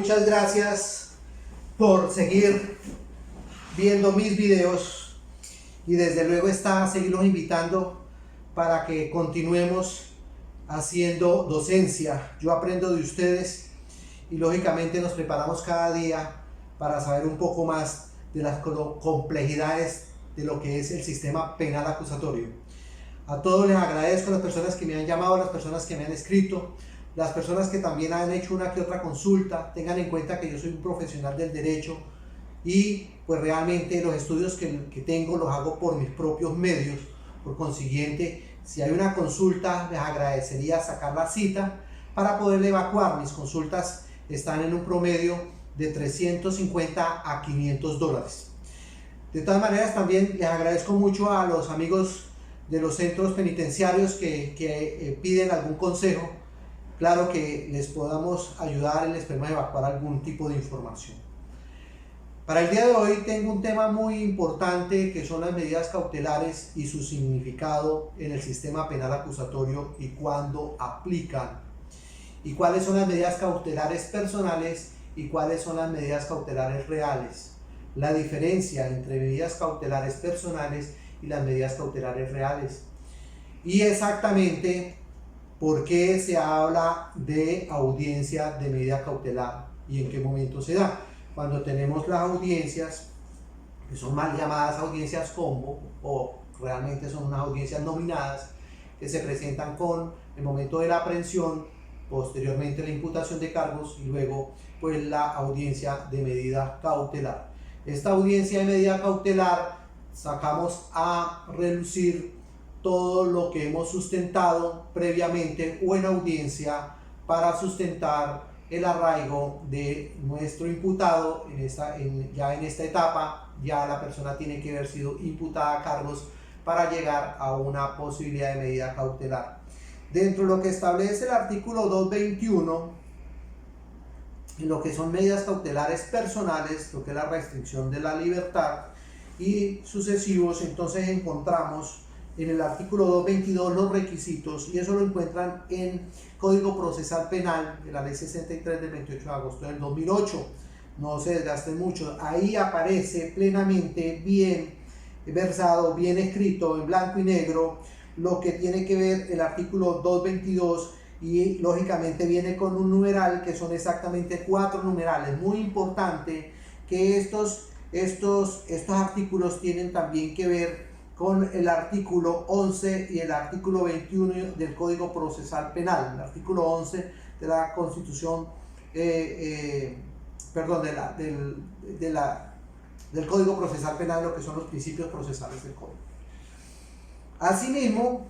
Muchas gracias por seguir viendo mis videos y desde luego seguirlos invitando para que continuemos haciendo docencia. Yo aprendo de ustedes y lógicamente nos preparamos cada día para saber un poco más de las complejidades de lo que es el sistema penal acusatorio. A todos les agradezco, a las personas que me han llamado, a las personas que me han escrito, las personas que también han hecho una que otra consulta. Tengan en cuenta que yo soy un profesional del derecho y pues realmente los estudios que tengo los hago por mis propios medios. Por consiguiente, si hay una consulta, les agradecería sacar la cita para poderle evacuar. Mis consultas están en un promedio de 350 a 500 dólares. De todas maneras, también les agradezco mucho a los amigos de los centros penitenciarios que piden algún consejo. Claro que les podamos ayudar y les podemos evacuar algún tipo de información. Para el día de hoy tengo un tema muy importante que son las medidas cautelares y su significado en el sistema penal acusatorio y cuándo aplican. Y cuáles son las medidas cautelares personales y cuáles son las medidas cautelares reales. La diferencia entre medidas cautelares personales y las medidas cautelares reales. Y exactamente por qué se habla de audiencia de medida cautelar y en qué momento se da. Cuando tenemos las audiencias, que son mal llamadas audiencias combo, o realmente son unas audiencias nominadas, que se presentan con el momento de la aprehensión, posteriormente la imputación de cargos y luego pues la audiencia de medida cautelar. Esta audiencia de medida cautelar sacamos a relucir todo lo que hemos sustentado previamente o en audiencia para sustentar el arraigo de nuestro imputado. Ya en esta etapa ya la persona tiene que haber sido imputada a cargos para llegar a una posibilidad de medida cautelar. Dentro de lo que establece el artículo 221, en lo que son medidas cautelares personales, lo que es la restricción de la libertad y sucesivos, entonces encontramos en el artículo 222 los requisitos, y eso lo encuentran en Código Procesal Penal de la Ley 63 del 28 de agosto del 2008. No se desgasten mucho, ahí aparece plenamente bien versado, bien escrito en blanco y negro lo que tiene que ver el artículo 222, y lógicamente viene con un numeral que son exactamente 4 numerales. Muy importante que estos artículos tienen también que ver con el artículo 11 y el artículo 21 del Código Procesal Penal. El artículo 11 de la Constitución, del Código Procesal Penal, lo que son los principios procesales del Código. Asimismo,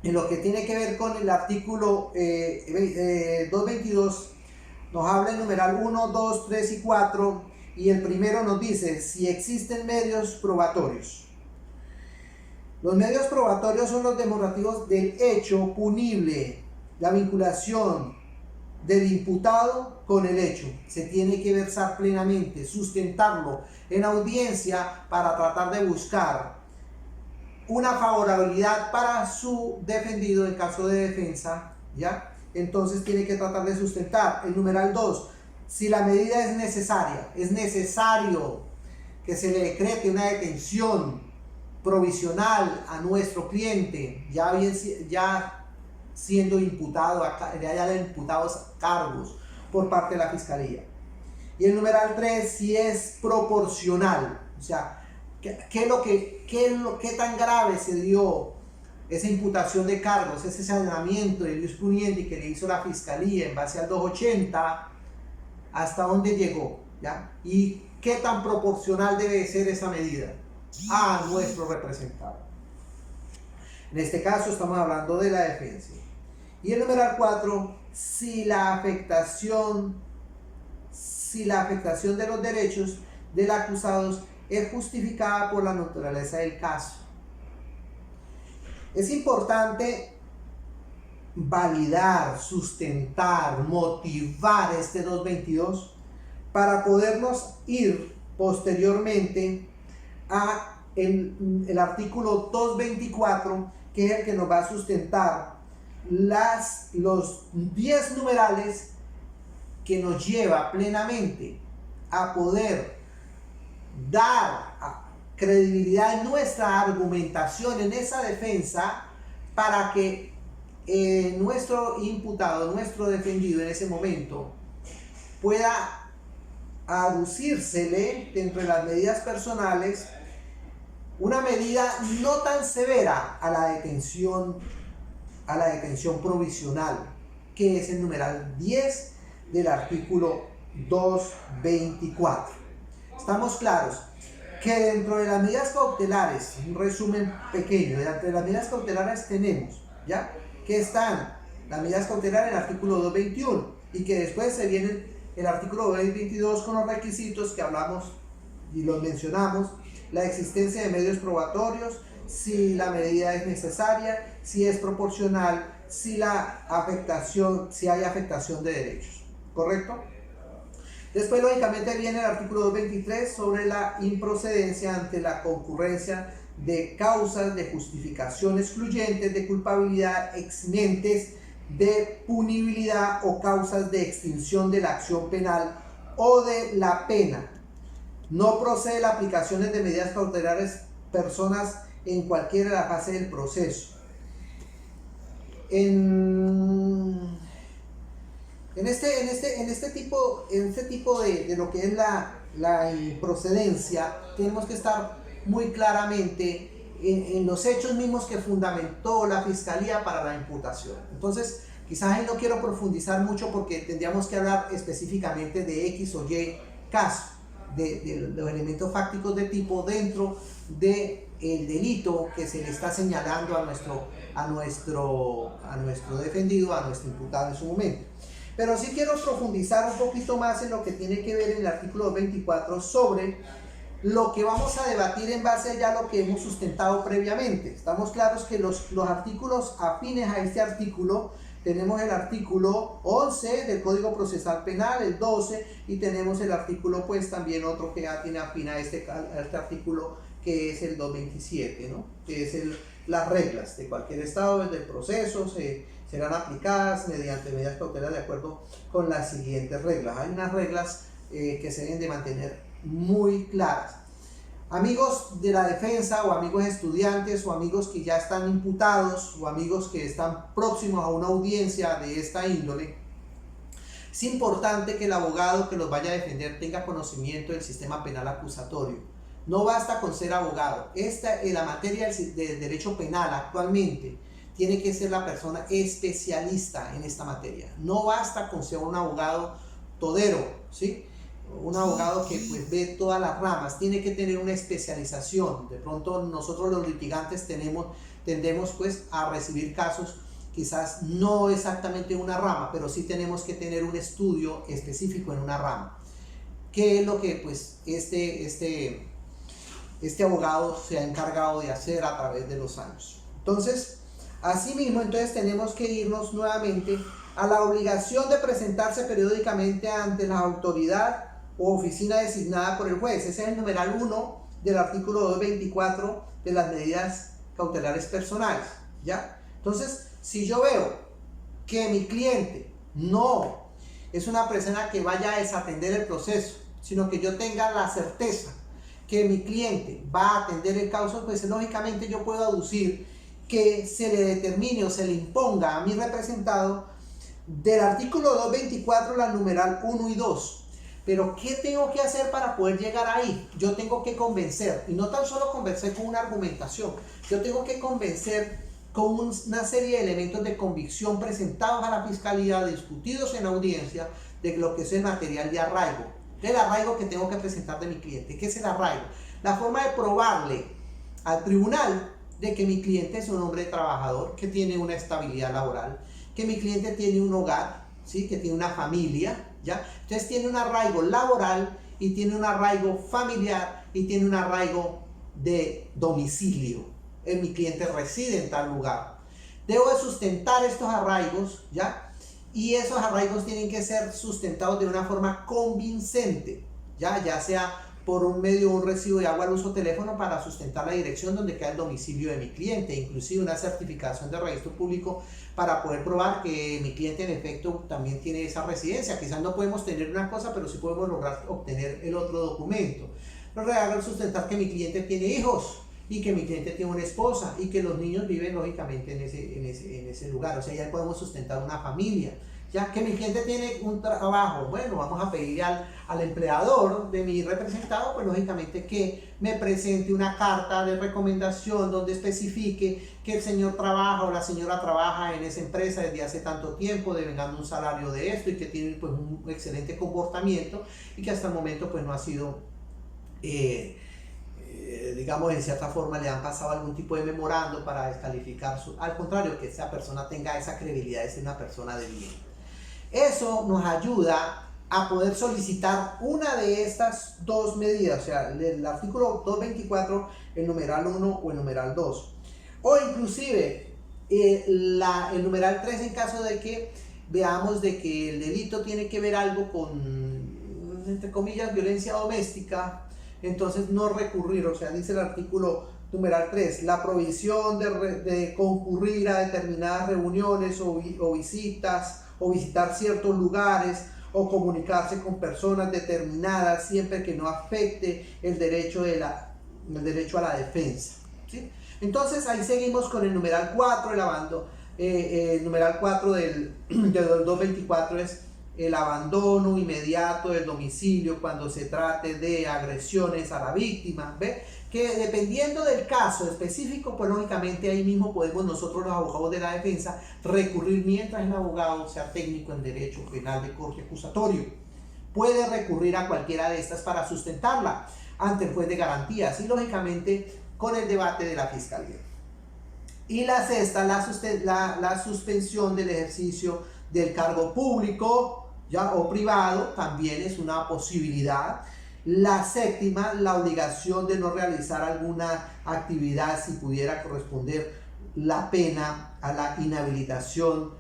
en lo que tiene que ver con el artículo 222, nos habla el numeral 1, 2, 3 y 4, y el primero nos dice si existen medios probatorios. Los medios probatorios son los demostrativos del hecho punible, la vinculación del imputado con el hecho. Se tiene que versar plenamente, sustentarlo en audiencia para tratar de buscar una favorabilidad para su defendido en caso de defensa, ¿ya? Entonces tiene que tratar de sustentar. El numeral 2, si la medida es necesaria, es necesario que se le decrete una detención provisional a nuestro cliente, ya siendo imputado, ya le imputados cargos por parte de la Fiscalía. Y el numeral 3, si es proporcional, o sea, ¿qué tan grave se dio esa imputación de cargos, ese señalamiento de ius puniendi que le hizo la Fiscalía en base al 280, hasta dónde llegó, ¿ya? Y qué tan proporcional debe ser esa medida a nuestro representado. En este caso estamos hablando de la defensa. Y el numeral 4, si la afectación de los derechos del acusado es justificada por la naturaleza del caso. Es importante validar, sustentar, motivar este 222 para podernos ir posteriormente a el artículo 224, que es el que nos va a sustentar los 10 numerales que nos lleva plenamente a poder dar credibilidad en nuestra argumentación, en esa defensa, para que nuestro imputado, nuestro defendido en ese momento, pueda aducírsele dentro de las medidas personales una medida no tan severa a la detención provisional, que es el numeral 10 del artículo 224. Estamos claros que dentro de las medidas cautelares, un resumen pequeño, dentro de las medidas cautelares tenemos, ¿ya?, que están las medidas cautelares en el artículo 221 y que después se viene el artículo 222 con los requisitos que hablamos y los mencionamos: la existencia de medios probatorios, si la medida es necesaria, si es proporcional, si hay afectación de derechos, ¿correcto? Después, lógicamente, viene el artículo 223 sobre la improcedencia ante la concurrencia de causas de justificación excluyentes de culpabilidad, eximentes de punibilidad o causas de extinción de la acción penal o de la pena. No procede la aplicación de medidas cautelares personas en cualquiera de las fases del proceso. En este tipo de lo que es la improcedencia, tenemos que estar muy claramente en los hechos mismos que fundamentó la Fiscalía para la imputación. Entonces, quizás ahí no quiero profundizar mucho porque tendríamos que hablar específicamente de X o Y caso, de los elementos fácticos de tipo dentro del delito que se le está señalando a nuestro defendido, a nuestro imputado en su momento. Pero sí quiero profundizar un poquito más en lo que tiene que ver en el artículo 24 sobre lo que vamos a debatir en base ya a lo que hemos sustentado previamente. Estamos claros que los artículos afines a este artículo, tenemos el artículo 11 del Código Procesal Penal, el 12, y tenemos el artículo, pues también otro que ya tiene afín a este artículo, que es el 227, ¿no?, que es las reglas de cualquier estado del proceso serán aplicadas mediante medidas cautelares de acuerdo con las siguientes reglas. Hay unas reglas que se deben de mantener muy claras. Amigos de la defensa, o amigos estudiantes, o amigos que ya están imputados, o amigos que están próximos a una audiencia de esta índole, es importante que el abogado que los vaya a defender tenga conocimiento del sistema penal acusatorio. No basta con ser abogado. La materia de derecho penal actualmente tiene que ser la persona especialista en esta materia. No basta con ser un abogado todero, ¿sí?, un abogado que pues ve todas las ramas. Tiene que tener una especialización. De pronto nosotros los litigantes tendemos pues a recibir casos quizás no exactamente en una rama, pero sí tenemos que tener un estudio específico en una rama, que es lo que pues este abogado se ha encargado de hacer a través de los años. Entonces, asimismo, tenemos que irnos nuevamente a la obligación de presentarse periódicamente ante la autoridad o oficina designada por el juez. Ese es el numeral 1 del artículo 224 de las medidas cautelares personales, ¿ya? Entonces, si yo veo que mi cliente no es una persona que vaya a desatender el proceso, sino que yo tenga la certeza que mi cliente va a atender el caso, pues lógicamente yo puedo aducir que se le determine o se le imponga a mi representado del artículo 224 la numeral 1 y 2. Pero ¿qué tengo que hacer para poder llegar ahí? Yo tengo que convencer, y no tan solo convencer con una argumentación, yo tengo que convencer con una serie de elementos de convicción presentados a la Fiscalía, discutidos en audiencia, de lo que es el material de arraigo, del arraigo que tengo que presentar de mi cliente. ¿Qué es el arraigo? La forma de probarle al tribunal de que mi cliente es un hombre trabajador, que tiene una estabilidad laboral, que mi cliente tiene un hogar, ¿sí?, que tiene una familia, ¿ya? Entonces tiene un arraigo laboral y tiene un arraigo familiar y tiene un arraigo de domicilio. Mi cliente reside en tal lugar. Debo de sustentar estos arraigos, ¿ya? Y esos arraigos tienen que ser sustentados de una forma convincente, ya sea por un medio un recibo de agua, luz o teléfono para sustentar la dirección donde queda el domicilio de mi cliente, inclusive una certificación de registro público para poder probar que mi cliente en efecto también tiene esa residencia. Quizás no podemos tener una cosa, pero sí podemos lograr obtener el otro documento. Lograr sustentar que mi cliente tiene hijos y que mi cliente tiene una esposa y que los niños viven lógicamente en ese lugar. O sea, ya podemos sustentar una familia. Ya que mi cliente tiene un trabajo, bueno, vamos a pedir al empleador de mi representado, pues lógicamente que me presente una carta de recomendación donde especifique que el señor trabaja o la señora trabaja en esa empresa desde hace tanto tiempo, devengando un salario de esto y que tiene pues un excelente comportamiento y que hasta el momento pues no ha sido, digamos, en cierta forma le han pasado algún tipo de memorando para descalificar al contrario, que esa persona tenga esa credibilidad de ser una persona de bien. Eso nos ayuda a poder solicitar una de estas dos medidas, o sea, el artículo 224, el numeral 1 o el numeral 2. O inclusive el numeral 3 en caso de que veamos de que el delito tiene que ver algo con, entre comillas, violencia doméstica, entonces no recurrir, o sea, dice el artículo numeral 3, la prohibición de concurrir a determinadas reuniones o visitas, o visitar ciertos lugares, o comunicarse con personas determinadas, siempre que no afecte el derecho a la defensa, ¿sí? Entonces ahí seguimos con el numeral 4, el numeral 4 del 224 es el abandono inmediato del domicilio cuando se trate de agresiones a la víctima, ¿ve? Que dependiendo del caso específico, pues lógicamente ahí mismo podemos nosotros los abogados de la defensa recurrir mientras el abogado sea técnico en derecho penal de corte acusatorio. Puede recurrir a cualquiera de estas para sustentarla ante el juez de garantías y lógicamente con el debate de la fiscalía. Y la sexta, la suspensión del ejercicio del cargo público ya o privado también es una posibilidad. La séptima, la obligación de no realizar alguna actividad si pudiera corresponder la pena a la inhabilitación,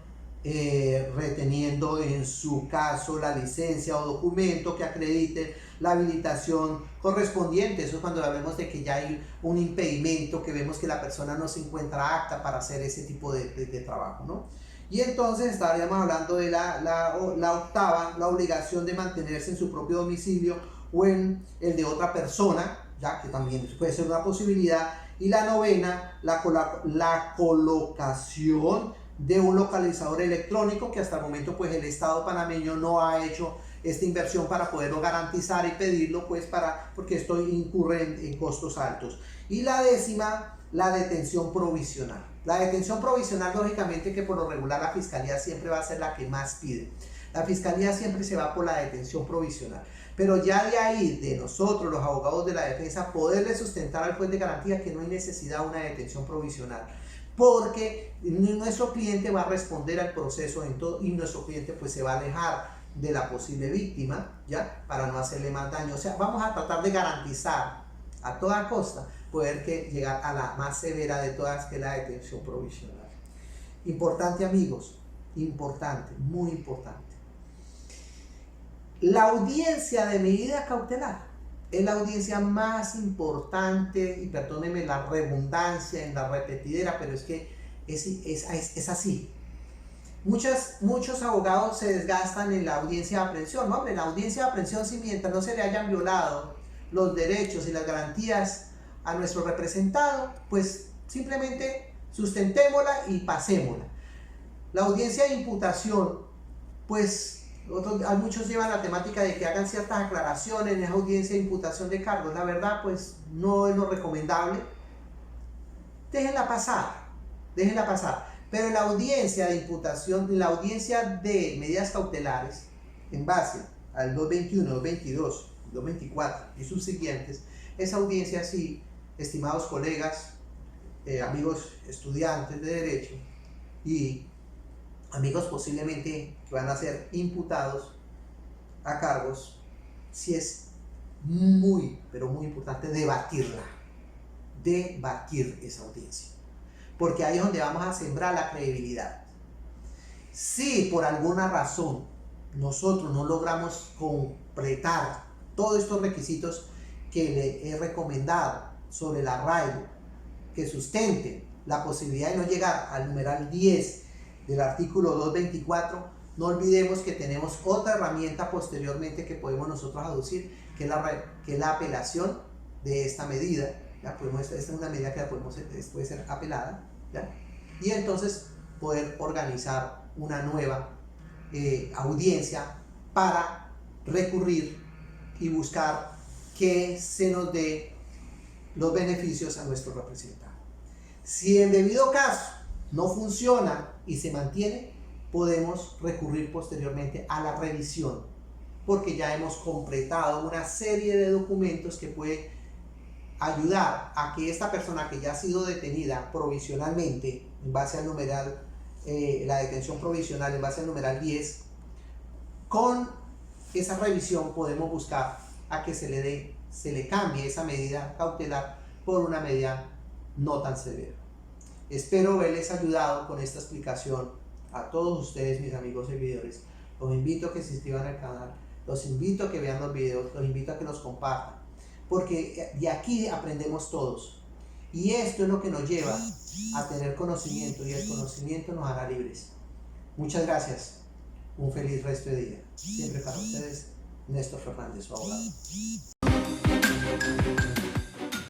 reteniendo en su caso la licencia o documento que acredite la habilitación correspondiente. Eso es cuando hablamos de que ya hay un impedimento, que vemos que la persona no se encuentra apta para hacer ese tipo de trabajo, ¿no? Y entonces estaríamos hablando de la octava, la obligación de mantenerse en su propio domicilio o en el de otra persona, ya que también puede ser una posibilidad. Y la novena, la colocación de un localizador electrónico, que hasta el momento pues el Estado panameño no ha hecho esta inversión para poderlo garantizar y pedirlo pues porque esto incurre en costos altos. Y la décima, la detención provisional. La detención provisional, lógicamente que por lo regular la Fiscalía siempre va a ser la que más pide. La Fiscalía siempre se va por la detención provisional. Pero ya de ahí, de nosotros, los abogados de la defensa, poderle sustentar al juez de garantía que no hay necesidad de una detención provisional. Porque nuestro cliente va a responder al proceso en todo y nuestro cliente pues se va a alejar de la posible víctima, ¿ya? Para no hacerle más daño. O sea, vamos a tratar de garantizar a toda costa poder llegar a la más severa de todas, que es la detención provisional. Importante, amigos, importante, muy importante. La audiencia de medida cautelar es la audiencia más importante, y perdónenme la redundancia en la repetidera, pero es que es así. Muchos abogados se desgastan en la audiencia de aprehensión. No, hombre, en la audiencia de aprehensión, si mientras no se le hayan violado los derechos y las garantías a nuestro representado, pues simplemente sustentémosla y pasémosla. La audiencia de imputación, pues muchos llevan la temática de que hagan ciertas aclaraciones en esa audiencia de imputación de cargos. La verdad, pues no es lo recomendable. Déjenla pasar, déjenla pasar. Pero en la audiencia de imputación, en la audiencia de medidas cautelares, en base al 221, 222, 224 y sus siguientes, esa audiencia sí, estimados colegas, amigos estudiantes de Derecho y amigos posiblemente que van a ser imputados a cargos, sí es muy, pero muy importante debatir esa audiencia, porque ahí es donde vamos a sembrar la credibilidad. Si por alguna razón nosotros no logramos completar todos estos requisitos, que le he recomendado sobre el arraigo, que sustente la posibilidad de no llegar al numeral 10 del artículo 224, no olvidemos que tenemos otra herramienta posteriormente que podemos nosotros aducir, que es la apelación de esta medida. Esta es una medida que puede ser apelada, ¿ya? Y entonces poder organizar una nueva audiencia para recurrir y buscar que se nos dé los beneficios a nuestro representado. Si en debido caso no funciona y se mantiene, podemos recurrir posteriormente a la revisión, porque ya hemos completado una serie de documentos que puede ayudar a que esta persona que ya ha sido detenida provisionalmente en base al numeral, la detención provisional en base al numeral 10, con esa revisión podemos buscar a que se le cambie esa medida cautelar por una medida no tan severa. Espero haberles ayudado con esta explicación a todos ustedes, mis amigos seguidores. Los invito a que se inscriban al canal, los invito a que vean los videos, los invito a que los compartan, porque de aquí aprendemos todos. Y esto es lo que nos lleva a tener conocimiento, y el conocimiento nos hará libres. Muchas gracias. Un feliz resto de día. Siempre para ustedes, Néstor Fernández, su abogado.